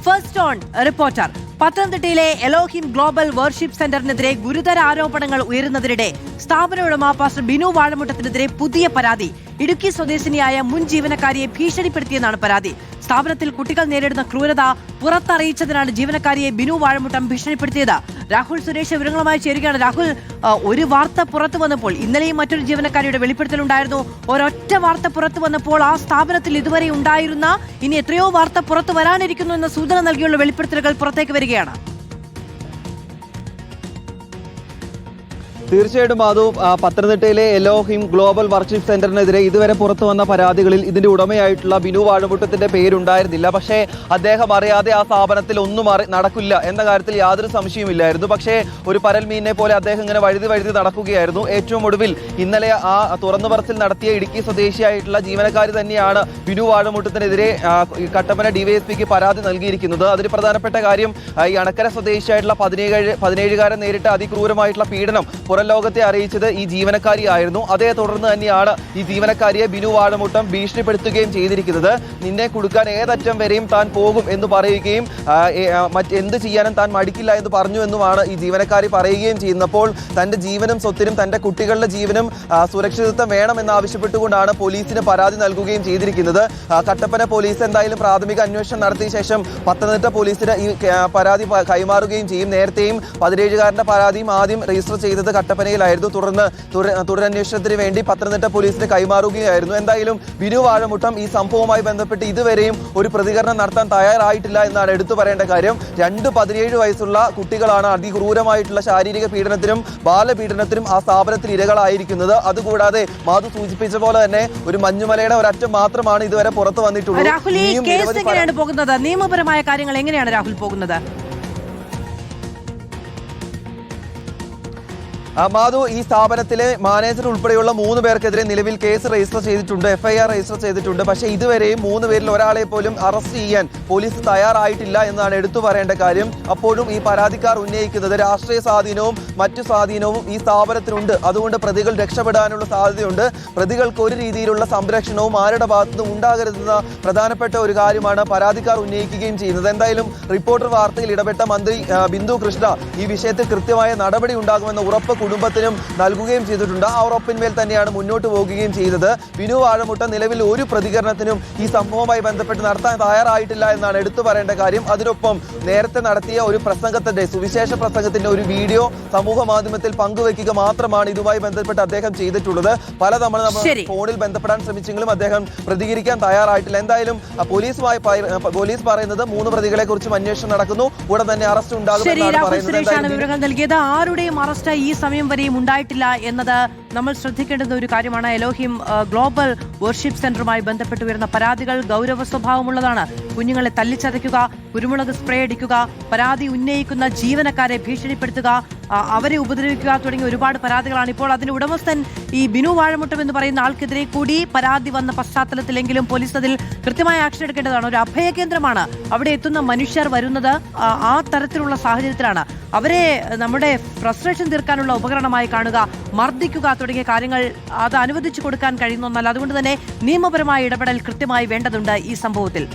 First on reporter. പത്തനംതിട്ടയിലെ Elohim global worship സെന്ററിനെതിരെ ഗുരുതര ആരോപണങ്ങൾ ഉയരുന്നതിനിടെ സ്ഥാപന ഉടമ പാസ്റ്റർ ബിനു വാഴമുട്ടത്തിനെതിരെ പുതിയ പരാതി. ഇടുക്കി സ്വദേശിനിയായ മുൻ ജീവനക്കാരിയെ ഭീഷണിപ്പെടുത്തിയെന്നാണ് പരാതി. സ്ഥാപനത്തിൽ കുട്ടികൾ നേരിടുന്ന ക്രൂരത പുറത്തറിയിച്ചതിനാണ് ജീവനക്കാരിയെ ബിനു വാഴമുട്ടം ഭീഷണിപ്പെടുത്തിയത്. രാഹുൽ സുരേഷ് വിവരങ്ങളുമായി ചേരുകയാണ്. രാഹുൽ, ഒരു വാർത്ത പുറത്തു വന്നപ്പോൾ, ഇന്നലെയും മറ്റൊരു ജീവനക്കാരിയുടെ വെളിപ്പെടുത്തലുണ്ടായിരുന്നു. ഒരൊറ്റ വാർത്ത പുറത്തു വന്നപ്പോൾ ആ സ്ഥാപനത്തിൽ ഇതുവരെ ഉണ്ടായിരുന്ന ഇനി എത്രയോ വാർത്ത പുറത്തു വരാനിരിക്കുന്നു എന്ന സൂചന നൽകിയുള്ള വെളിപ്പെടുത്തലുകൾ പുറത്തേക്ക് വരികയാണ്. തീർച്ചയായിട്ടും മാധു, പത്തനംതിട്ടയിലെ എലോഹിം ഗ്ലോബൽ വർഷിപ്പ് സെന്ററിനെതിരെ ഇതുവരെ പുറത്തു വന്ന പരാതികളിൽ ഇതിന്റെ ഉടമയായിട്ടുള്ള ബിനു വാഴമുട്ടത്തിന്റെ പേരുണ്ടായിരുന്നില്ല. പക്ഷേ അദ്ദേഹം അറിയാതെ ആ സ്ഥാപനത്തിൽ ഒന്നും നടക്കില്ല എന്ന കാര്യത്തിൽ യാതൊരു സംശയവുമില്ലായിരുന്നു. പക്ഷേ ഒരു പരൽമീനിനെ പോലെ അദ്ദേഹം ഇങ്ങനെ വഴുതി നടക്കുകയായിരുന്നു. ഏറ്റവും ഒടുവിൽ ഇന്നലെ ആ തുറന്നു പറച്ചിൽ നടത്തിയ ഇടുക്കി സ്വദേശിയായിട്ടുള്ള ജീവനക്കാരി തന്നെയാണ് ബിനു വാഴമുട്ടത്തിനെതിരെ കട്ടപ്പന ഡിവൈഎസ്പിക്ക് പരാതി നൽകിയിരിക്കുന്നത്. അതിന് പ്രധാനപ്പെട്ട കാര്യം, ഈ അണക്കര സ്വദേശിയായിട്ടുള്ള 17കാരൻ നേരിട്ട അതിക്രൂരമായിട്ടുള്ള പീഡനം പുറം ലോകത്തെ അറിയിച്ചത് ഈ ജീവനക്കാരിയായിരുന്നു. അതേ തുടർന്ന് തന്നെയാണ് ഈ ജീവനക്കാരിയെ ബിനു വാഴമുട്ടം ഭീഷണിപ്പെടുത്തുകയും ചെയ്തിരിക്കുന്നത്. നിന്നെ കൊടുക്കാൻ ഏതറ്റം വരെയും താൻ പോകും എന്ന് പറയുകയും എന്ത് ചെയ്യാനും താൻ മടിക്കില്ല എന്ന് പറഞ്ഞു എന്നുമാണ് ഈ ജീവനക്കാരി പറയുകയും ചെയ്യുന്നപ്പോൾ തന്റെ ജീവനും സ്വത്തിനും തന്റെ കുട്ടികളുടെ ജീവനും സുരക്ഷിതത്വം വേണമെന്ന് ആവശ്യപ്പെട്ടുകൊണ്ടാണ് പോലീസിന് പരാതി നൽകുകയും ചെയ്തിരിക്കുന്നത്. കട്ടപ്പന പോലീസ് എന്തായാലും പ്രാഥമിക അന്വേഷണം നടത്തിയ ശേഷം പത്തനംതിട്ട പോലീസിന് ഈ പരാതി കൈമാറുകയും ചെയ്യും. നേരത്തെയും 17കാരന്റെ പരാതിയും ആദ്യം രജിസ്റ്റർ ചെയ്തത് കട്ടപ്പനയിലായിരുന്നു. തുടർന്ന് തുടരന്വേഷണത്തിന് വേണ്ടി പത്തനംതിട്ട പോലീസിന് കൈമാറുകയായിരുന്നു. എന്തായാലും ബിനു വാഴമുട്ടം ഈ സംഭവവുമായി ബന്ധപ്പെട്ട് ഇതുവരെയും ഒരു പ്രതികരണം നടത്താൻ തയ്യാറായിട്ടില്ല എന്നാണ് എടുത്തു പറയേണ്ട കാര്യം. 17 വയസ്സുള്ള കുട്ടികളാണ് അതിക്രൂരമായിട്ടുള്ള ശാരീരിക പീഡനത്തിനും ബാലപീഡനത്തിനും ആ സ്ഥാപനത്തിൽ ഇരകളായിരിക്കുന്നത്. അതുകൂടാതെ മാധു സൂചിപ്പിച്ച പോലെ തന്നെ ഒരു മഞ്ഞുമലയുടെ ഒരറ്റം മാത്രമാണ് ഇതുവരെ പുറത്തു വന്നിട്ടുള്ളത്. രാഹുൽ, ഈ കേസ് എങ്ങനെയാണ് പോകുന്നത്? നിയമപരമായ കാര്യങ്ങൾ എങ്ങനെയാണ് രാഹുൽ പോകുന്നത്? മാധു, ഈ സ്ഥാപനത്തിലെ മാനേജർ ഉൾപ്പെടെയുള്ള 3 പേർക്കെതിരെ നിലവിൽ കേസ് രജിസ്റ്റർ ചെയ്തിട്ടുണ്ട്, FIR രജിസ്റ്റർ ചെയ്തിട്ടുണ്ട്. പക്ഷേ ഇതുവരെയും 3 പേരിൽ ഒരാളെ പോലും അറസ്റ്റ് ചെയ്യാൻ പോലീസ് തയ്യാറായിട്ടില്ല എന്നാണ് എടുത്തു പറയേണ്ട കാര്യം. അപ്പോഴും ഈ പരാതിക്കാർ ഉന്നയിക്കുന്നത് രാഷ്ട്രീയ സ്വാധീനവും മറ്റു സ്വാധീനവും ഈ സ്ഥാപനത്തിനുണ്ട്, അതുകൊണ്ട് പ്രതികൾ രക്ഷപ്പെടാനുള്ള സാധ്യതയുണ്ട്, പ്രതികൾക്ക് ഒരു രീതിയിലുള്ള സംരക്ഷണവും ആരുടെ ഭാഗത്തുനിന്നും ഉണ്ടാകരുതെന്ന പ്രധാനപ്പെട്ട ഒരു കാര്യമാണ് പരാതിക്കാർ ഉന്നയിക്കുകയും ചെയ്യുന്നത്. എന്തായാലും റിപ്പോർട്ടർ വാർത്തയിൽ ഇടപെട്ട മന്ത്രി ബിന്ദു കൃഷ്ണ ഈ വിഷയത്തിൽ കൃത്യമായ നടപടി ഉണ്ടാകുമെന്ന ഉറപ്പ് കുടുംബത്തിനും നൽകുകയും ചെയ്തിട്ടുണ്ട്. ആ ഉറപ്പിന്മേൽ തന്നെയാണ് മുന്നോട്ട് പോകുകയും ചെയ്തത്. ബിനു വാഴമുട്ടം നിലവിൽ ഒരു പ്രതികരണത്തിനും ഈ സംഭവവുമായി ബന്ധപ്പെട്ട് നടത്താൻ തയ്യാറായിട്ടില്ല എന്നാണ് എടുത്തു പറയേണ്ട കാര്യം. അതിനൊപ്പം നേരത്തെ നടത്തിയ ഒരു പ്രസംഗത്തിന്റെ, സുവിശേഷ പ്രസംഗത്തിന്റെ ഒരു വീഡിയോ സമൂഹ മാധ്യമത്തിൽ പങ്കുവെക്കുക മാത്രമാണ് ഇതുമായി ബന്ധപ്പെട്ട് അദ്ദേഹം ചെയ്തിട്ടുള്ളത്. പലതവണ നമ്മൾ ഫോണിൽ ബന്ധപ്പെടാൻ ശ്രമിച്ചെങ്കിലും അദ്ദേഹം പ്രതികരിക്കാൻ തയ്യാറായിട്ടില്ല. എന്തായാലും പോലീസ് പറയുന്നത് 3 പ്രതികളെ കുറിച്ചും അന്വേഷണം നടക്കുന്നു, ഉടൻ തന്നെ അറസ്റ്റ് ഉണ്ടാകുമെന്നാണ് പറയുന്നത്. ആരുടെയും അറസ്റ്റ് ഈ സമയം വരെയും ഉണ്ടായിട്ടില്ല എന്നത് നമ്മൾ ശ്രദ്ധിക്കേണ്ടുന്ന ഒരു കാര്യമാണ്. എലോഹിം ഗ്ലോബൽ വർഷിപ്പ് സെന്ററുമായി ബന്ധപ്പെട്ട് വരുന്ന പരാതികൾ ഗൗരവ സ്വഭാവമുള്ളതാണ്. കുഞ്ഞുങ്ങളെ തല്ലിച്ചതയ്ക്കുക, കുരുമുളക് സ്പ്രേ അടിക്കുക, പരാതി ഉന്നയിക്കുന്ന ജീവനക്കാരെ ഭീഷണിപ്പെടുത്തുക, അവരെ ഉപദ്രവിക്കുക തുടങ്ങിയ ഒരുപാട് പരാതികളാണ്. ഇപ്പോൾ അതിന് ഉടമസ്ഥൻ ഈ ബിനു വാഴമുട്ടം എന്ന് പറയുന്ന ആൾക്കെതിരെ കൂടി പരാതി വന്ന പശ്ചാത്തലത്തിലെങ്കിലും പോലീസ് അതിൽ കൃത്യമായ ആക്ഷൻ എടുക്കേണ്ടതാണ്. ഒരു അഭയകേന്ദ്രമാണ്, അവിടെ എത്തുന്ന മനുഷ്യർ വരുന്നത് ആ തരത്തിലുള്ള സാഹചര്യത്തിലാണ്. അവരെ നമ്മുടെ ഫ്രസ്ട്രേഷൻ തീർക്കാനുള്ള ഉപകരണമായി കാണുക, മർദ്ദിക്കുക തുടങ്ങിയ കാര്യങ്ങൾ അത് അനുവദിച്ചു കൊടുക്കാൻ കഴിയുന്ന ഒന്നല്ല. അതുകൊണ്ട് തന്നെ നിയമപരമായ ഇടപെടൽ കൃത്യമായി വേണ്ടതുണ്ട് ഈ സംഭവത്തിൽ.